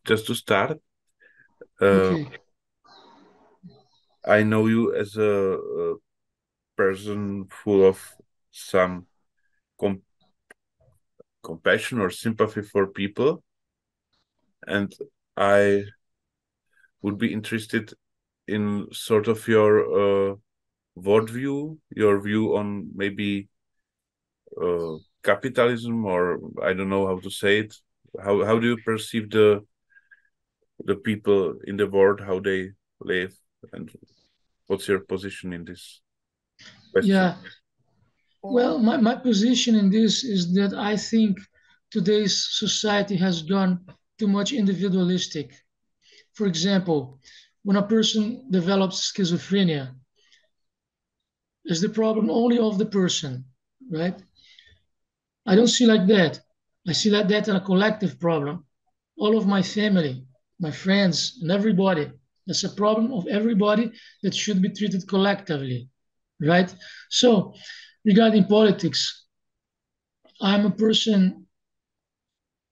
just to start, Okay. I know you as a person full of some com compassion or sympathy for people, and I would be interested in sort of your worldview, your view on maybe capitalism, or I don't know how to say it. How do you perceive the people in the world, how they live, and what's your position in this question? Yeah. Well, my position in this is that I think today's society has gone too much individualistic. For example, when a person develops schizophrenia, is the problem only of the person, right? I don't see like that. I see like that as a collective problem. All of my family, my friends, and everybody. That's a problem of everybody that should be treated collectively, right? So, regarding politics, I'm a person,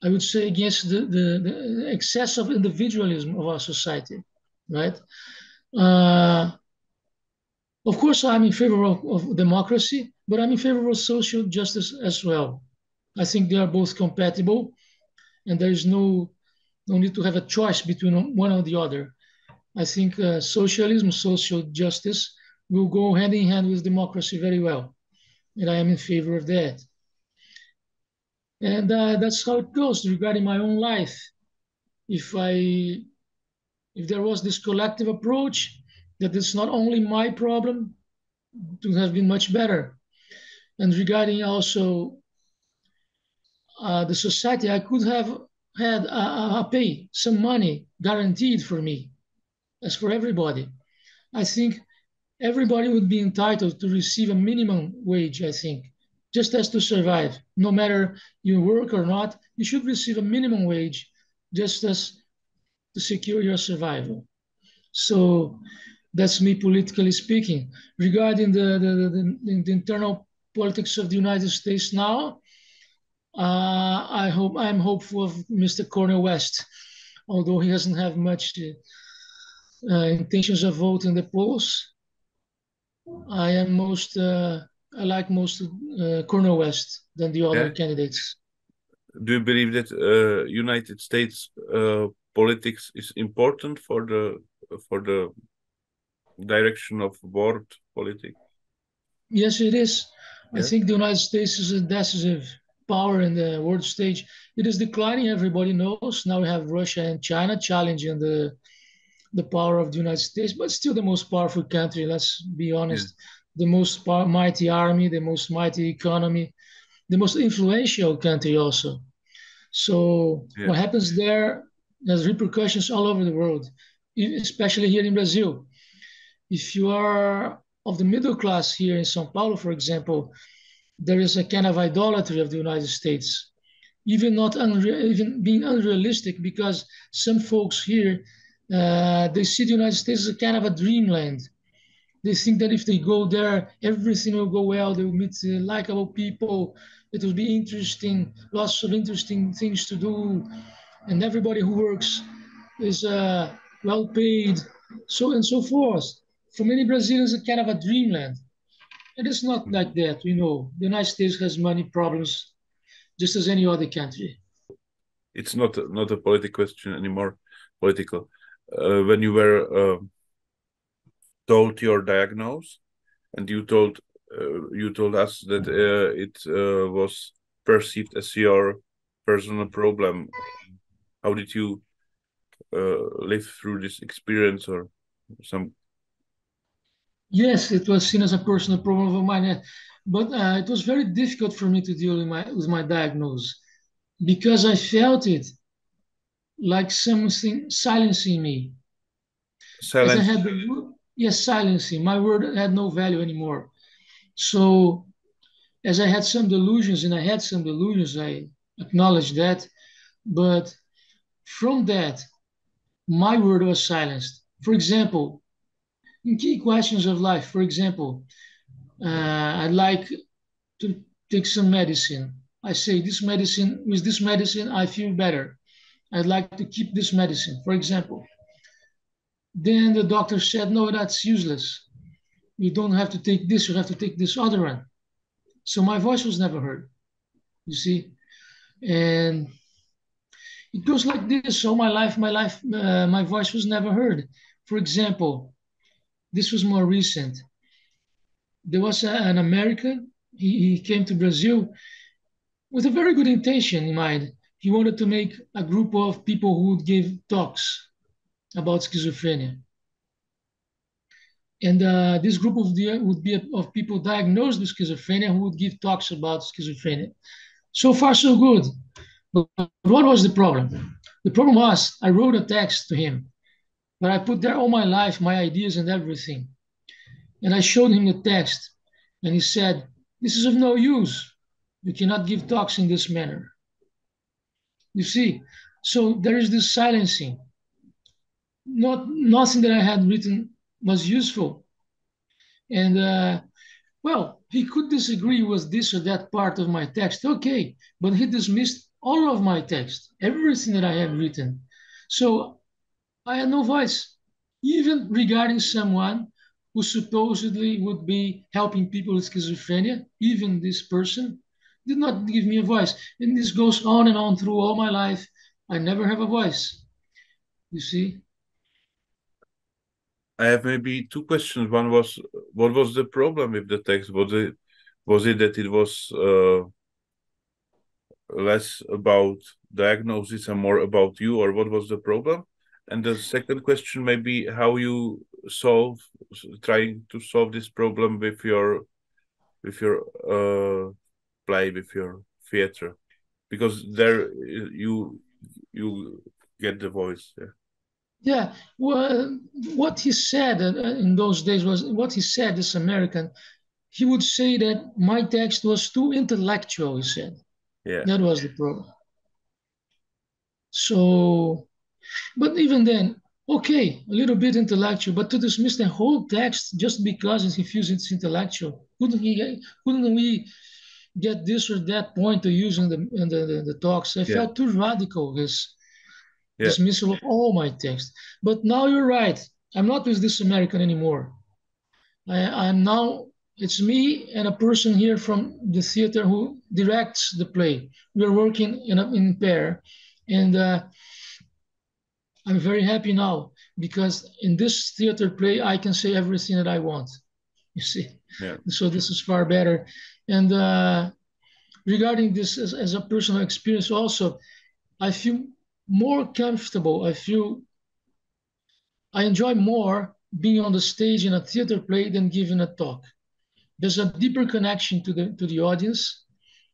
I would say, against the excess of individualism of our society, right? Uh, of course, I'm in favor of democracy, but I'm in favor of social justice as well. I think they are both compatible, and there is no need to have a choice between one or the other. I think socialism, social justice will go hand in hand with democracy very well, and I am in favor of that. And that's how it goes regarding my own life. If I if there was this collective approach, that it's not only my problem, it would have been much better. And regarding also the society, I could have had a pay, some money guaranteed for me, as for everybody. I think everybody would be entitled to receive a minimum wage, I think, just as to survive. No matter you work or not, you should receive a minimum wage just as to secure your survival. So that's me politically speaking. Regarding the internal politics of the United States now, I'm hopeful of Mr. Cornel West, although he doesn't have much intentions of voting the polls. I am most I like most Cornel West than the other Yeah. candidates. Do you believe that United States politics is important for the direction of world politics? Yes, it is. I Yeah. think the United States is a decisive power in the world stage. It is declining, everybody knows. Now we have Russia and China challenging the power of the United States, but still the most powerful country, let's be Yeah. honest. The most mighty army, the most mighty economy, the most influential country also. So Yeah. what happens there has repercussions all over the world, especially here in Brazil. If you are of the middle class here in São Paulo, for example, there is a kind of idolatry of the United States, even being unrealistic, because some folks here they see the United States as a kind of a dreamland. They think that if they go there, everything will go well. They will meet likable people. It will be interesting, lots of interesting things to do, and everybody who works is well paid, so and so forth. For many Brazilians, it's kind of a dreamland. It is not like that. You know, the United States has money problems just as any other country. It's not a political question anymore. Political. When you were told your diagnosis, and you told us that it was perceived as your personal problem. How did you live through this experience, or some? Yes, it was seen as a personal problem of mine, but it was very difficult for me to deal with my diagnosis because I felt it like something silencing me. As I Silence? had yes, silencing. My word had no value anymore. So as I had some delusions, and I had some delusions, I acknowledge that. But from that, my word was silenced. For example, in key questions of life, for example, I'd like to take some medicine. I say this medicine, with this medicine, I feel better. I'd like to keep this medicine, for example. Then the doctor said, no, that's useless. You don't have to take this, you have to take this other one. So my voice was never heard, you see? And it goes like this. All my life, my voice was never heard. For example, this was more recent. There was an American, he came to Brazil with a very good intention in mind. He wanted to make a group of people who would give talks about schizophrenia. And this group would be of people diagnosed with schizophrenia who would give talks about schizophrenia. So far, so good. But what was the problem? The problem was I wrote a text to him, but I put there all my life, my ideas and everything. And I showed him the text, and he said, this is of no use. You cannot give talks in this manner. You see, so there is this silencing. Nothing that I had written was useful. And well, he could disagree with this or that part of my text, okay, but he dismissed all of my text, everything that I have written. So I had no voice, even regarding someone who supposedly would be helping people with schizophrenia. Even this person did not give me a voice. And this goes on and on through all my life. I never have a voice, you see? I have maybe two questions. One was, what was the problem with the text? Was it that it was less about diagnosis and more about you, or what was the problem? And the second question may be how you trying to solve this problem with your play, with your theater, because there you get the voice. Yeah, well, what he said in those days was what he said, this American, he would say that my text was too intellectual, he said. Yeah. That was the problem. So, but even then, okay, a little bit intellectual, but to dismiss the whole text just because he feels it's intellectual, couldn't we get this or that point to use in the talks? I felt too radical, his dismissal of all my text. But now you're right. I'm not with this American anymore. I'm now, it's me and a person here from the theater who directs the play. We're working in pair. And I'm very happy now because in this theater play, I can say everything that I want, you see. Yeah. So this is far better. And regarding this as a personal experience also, I feel more comfortable. I enjoy more being on the stage in a theater play than giving a talk. There's a deeper connection to the audience.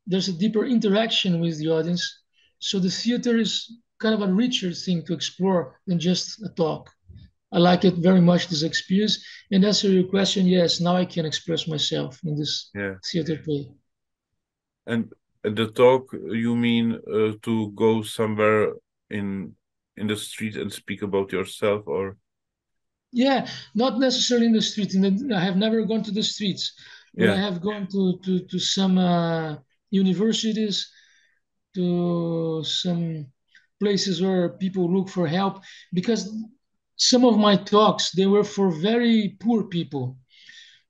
There's a deeper interaction with the audience. So the theater is kind of a richer thing to explore than just a talk. I like it very much, this experience. And answer your question, yes, now I can express myself in this theater play. And the talk, you mean to go somewhere in the street and speak about yourself, or? Yeah, not necessarily in the street. I have never gone to the streets, but I have gone to some universities, to some places where people look for help, because some of my talks, they were for very poor people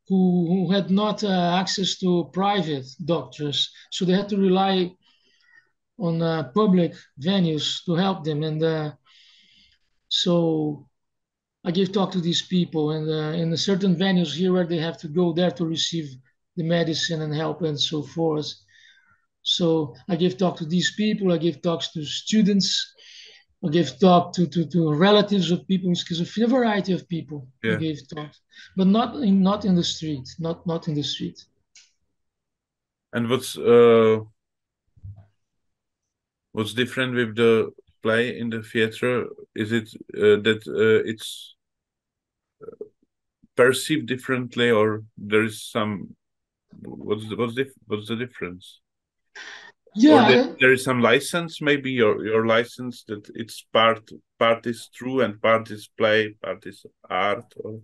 who had not access to private doctors. So they had to rely on public venues to help them. And so I gave talk to these people, and in certain venues here where they have to go there to receive the medicine and help and so forth. So I gave talk to these people. I gave talks to students. I gave talk to relatives of people with schizophrenia, a variety of people. I gave talks, but not in the street, not in the street. And what's different with the play in the theater? Is it that it's perceived differently, or there is some? What's the difference? Yeah, or there is some license, maybe your license that it's part is true and part is play, part is art. Or...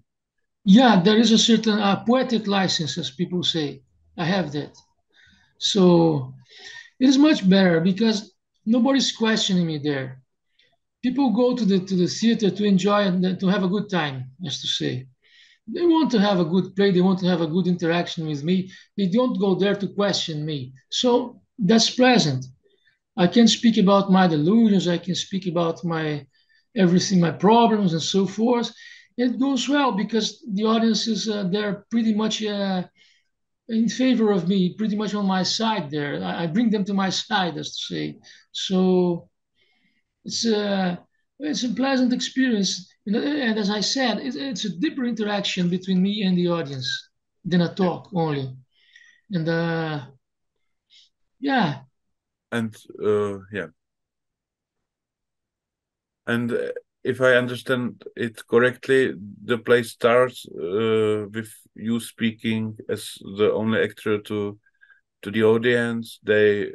Yeah, there is a certain poetic license, as people say. I have that, so it is much better because nobody's questioning me there. People go to the theater to enjoy and to have a good time, as to say. They want to have a good play. They want to have a good interaction with me. They don't go there to question me. So that's pleasant. I can speak about my delusions. I can speak about my everything, my problems, and so forth. It goes well because the audience is they're pretty much in favor of me, pretty much on my side. There, I bring them to my side, as to say. So it's a pleasant experience, and as I said, it's a deeper interaction between me and the audience than a talk only. And yeah. And yeah. And if I understand it correctly, the play starts with you speaking as the only actor to the audience. They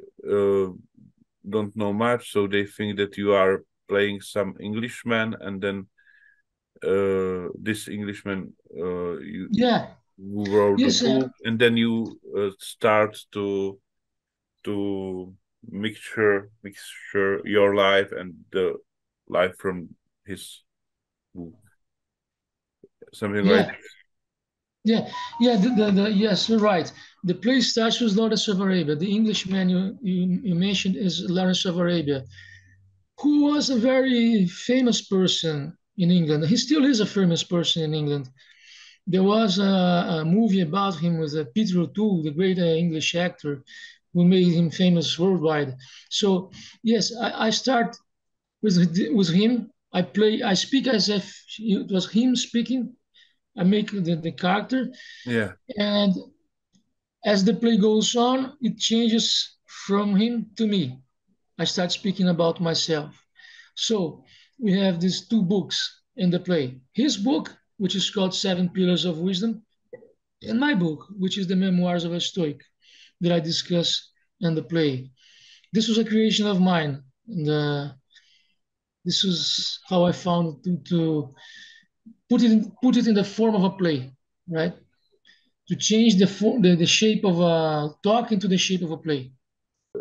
don't know much, so they think that you are playing some Englishman, and then this Englishman who wrote the book, and then you start to mixture your life and the life from his book, something like this. Yes, you're right. The play starts with Lawrence of Arabia. The Englishman you mentioned is Lawrence of Arabia, who was a very famous person in England. He still is a famous person in England. There was a movie about him with Peter O'Toole, the great English actor, who made him famous worldwide. So yes, I start with him. I speak as if it was him speaking. I make the character. Yeah. And as the play goes on, it changes from him to me. I start speaking about myself. So we have these two books in the play. His book, which is called Seven Pillars of Wisdom, and my book, which is the Memoirs of a Stoic, that I discuss in the play. This was a creation of mine. And this is how I found to put it in the form of a play, right? To change the shape of a talk into the shape of a play.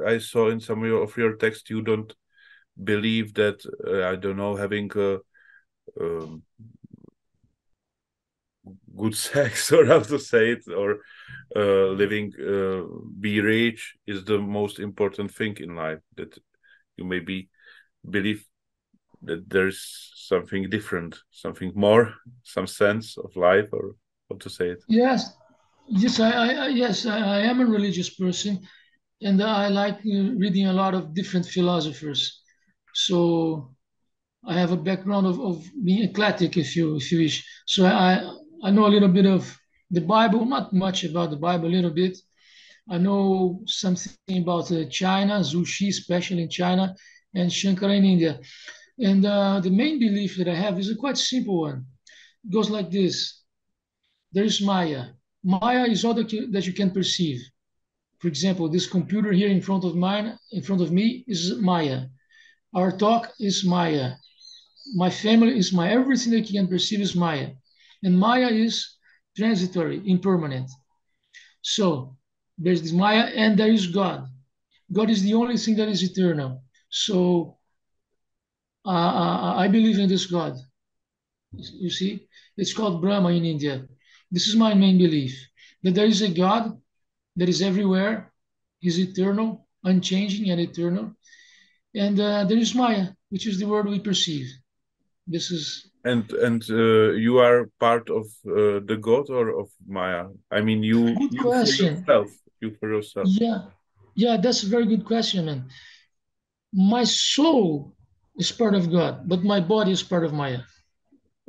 I saw in some of your text you don't believe that I don't know, having good sex, or how to say it, or living be rich is the most important thing in life. That you maybe believe that there's something different, something more, some sense of life, or how to say it. Yes, I am a religious person, and I like reading a lot of different philosophers. So I have a background of being eclectic, if you wish. So I know a little bit of the Bible, not much about the Bible, a little bit. I know something about China, Zhu Xi, especially in China, and Shankara in India. And the main belief that I have is a quite simple one. It goes like this. There is Maya. Maya is all that you can perceive. For example, this computer here in front of me is Maya. Our talk is Maya. My family is Maya. Everything that you can perceive is Maya. And Maya is transitory, impermanent. So there's this Maya and there is God. God is the only thing that is eternal. So I believe in this God. You see, it's called Brahma in India. This is my main belief, that there is a God that is everywhere. He's eternal, unchanging and eternal. And there is Maya, which is the world we perceive. This is... And you are part of the God or of Maya? I mean, you for yourself. You for yourself. Yeah, that's a very good question, man. My soul is part of God, but my body is part of Maya.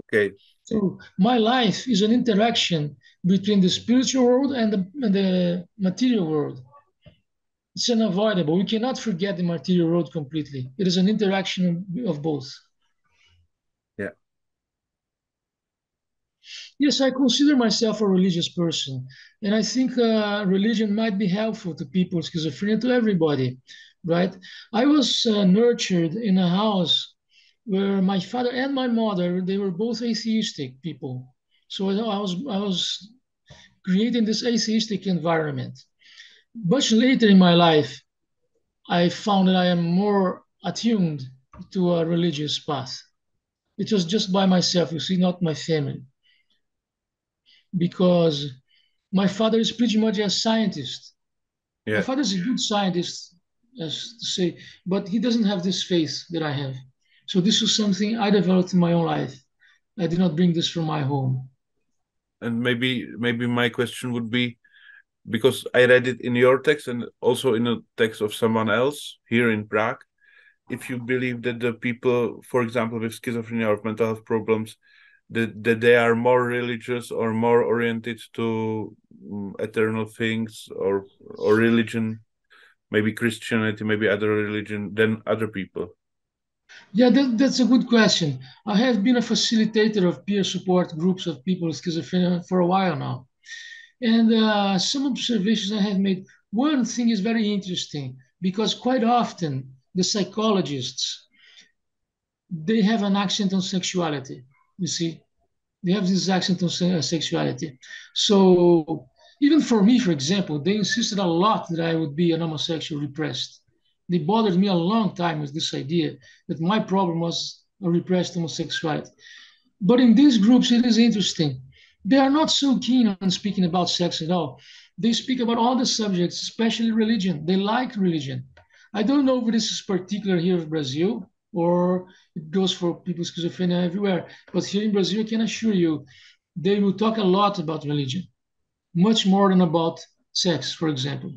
Okay. So my life is an interaction between the spiritual world and the material world. It's unavoidable. We cannot forget the material world completely. It is an interaction of both. Yeah. Yes, I consider myself a religious person, and I think religion might be helpful to people with schizophrenia, to everybody, right? I was nurtured in a house where my father and my mother, they were both atheistic people. So I was creating this atheistic environment. Much later in my life, I found that I am more attuned to a religious path. It was just by myself, you see, not my family. Because my father is pretty much a scientist. Yeah. My father is a good scientist, as to say, but he doesn't have this faith that I have. So this was something I developed in my own life. I did not bring this from my home. And maybe my question would be, because I read it in your text and also in a text of someone else here in Prague, if you believe that the people, for example, with schizophrenia or mental health problems, that they are more religious or more oriented to eternal things or religion, maybe Christianity, maybe other religion than other people. Yeah, that's a good question. I have been a facilitator of peer support groups of people with schizophrenia for a while now. And some observations I have made. One thing is very interesting because quite often the psychologists, they have an accent on sexuality, you see. They have this accent on sexuality. So even for me, for example, they insisted a lot that I would be an homosexual repressed. They bothered me a long time with this idea that my problem was a repressed homosexuality. But in these groups, it is interesting. They are not so keen on speaking about sex at all. They speak about all the subjects, especially religion. They like religion. I don't know if this is particular here in Brazil or it goes for people with schizophrenia everywhere. But here in Brazil, I can assure you, they will talk a lot about religion, much more than about sex, for example.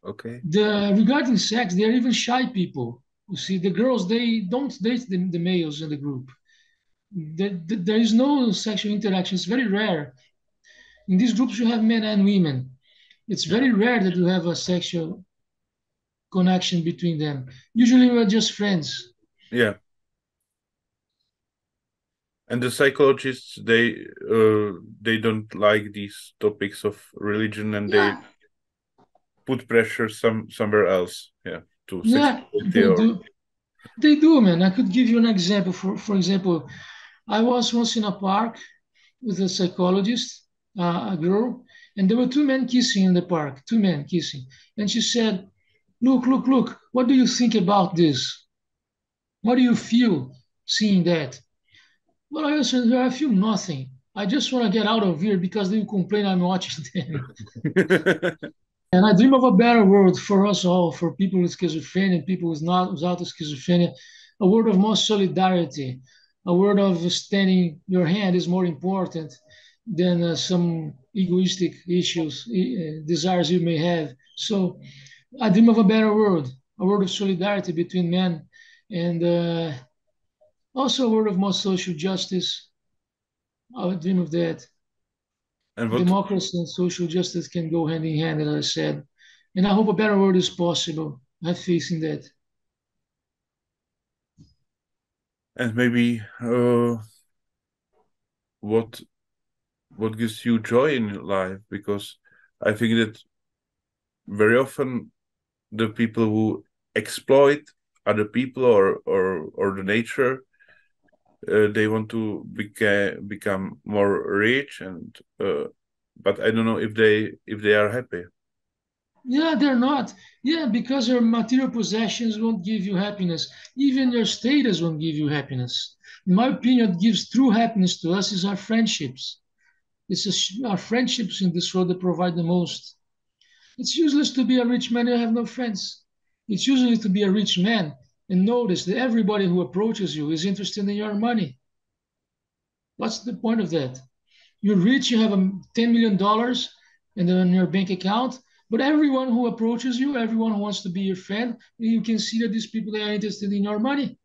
Okay. Regarding sex, they are even shy people. You see, the girls, they don't date the males in the group. There is no sexual interaction. It's very rare. In these groups, you have men and women. It's very rare that you have a sexual connection between them. Usually, we're just friends. Yeah. And the psychologists, they don't like these topics of religion, and they put pressure somewhere else. Yeah, to sexuality or... They do, man. I could give you an example. For example, I was once in a park with a psychologist, a girl, and there were two men kissing in the park, two men kissing. And she said, look, look, look, what do you think about this? What do you feel seeing that? Well, I answered her, I feel nothing. I just want to get out of here because they will complain I'm watching them. And I dream of a better world for us all, for people with schizophrenia, people without schizophrenia, a world of more solidarity, a world of standing your hand is more important than some egoistic issues, desires you may have. So I dream of a better world, a world of solidarity between men, and also a world of more social justice. I dream of that. And Democracy and social justice can go hand in hand, as I said. And I hope a better world is possible. I have faith in that. And maybe what gives you joy in life? Because I think that very often the people who exploit other people or the nature, they want to become more rich, and but I don't know if they are happy. Yeah, they're not. Yeah, because your material possessions won't give you happiness. Even your status won't give you happiness. In my opinion, what gives true happiness to us is our friendships. Our friendships in this world that provide the most. It's useless to be a rich man and have no friends. It's usually to be a rich man and notice that everybody who approaches you is interested in your money. What's the point of that? You're rich, you have $10 million in your bank account, but everyone who approaches you, everyone who wants to be your friend, you can see that these people, they are interested in your money.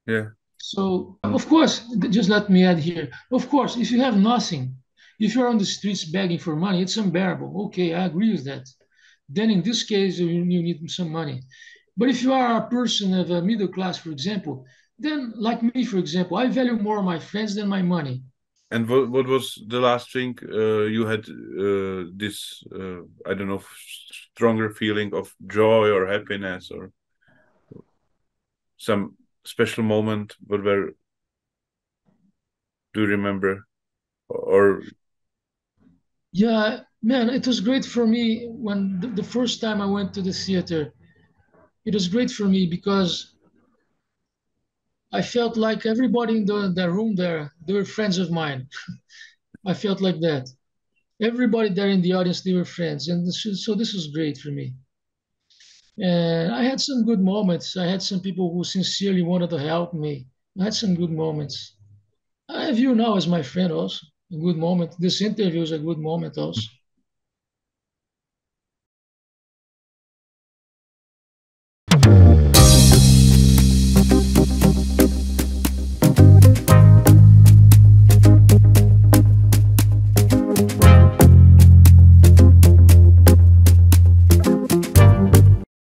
Yeah. So, of course, just let me add here. Of course, if you have nothing, if you're on the streets begging for money, it's unbearable. Okay, I agree with that. Then in this case, you need some money. But if you are a person of a middle class, for example, then like me, for example, I value more my friends than my money. And what was the last thing you had this I don't know, stronger feeling of joy or happiness or some special moment? What were, do you remember? Or Yeah, man, it was great for me when the first time I went to the theater it was great for me because I felt like everybody in the room there, they were friends of mine. I felt like that. Everybody there in the audience, they were friends. And so this was great for me. And I had some good moments. I had some people who sincerely wanted to help me. I had some good moments. I have you now as my friend also. A good moment. This interview is a good moment also.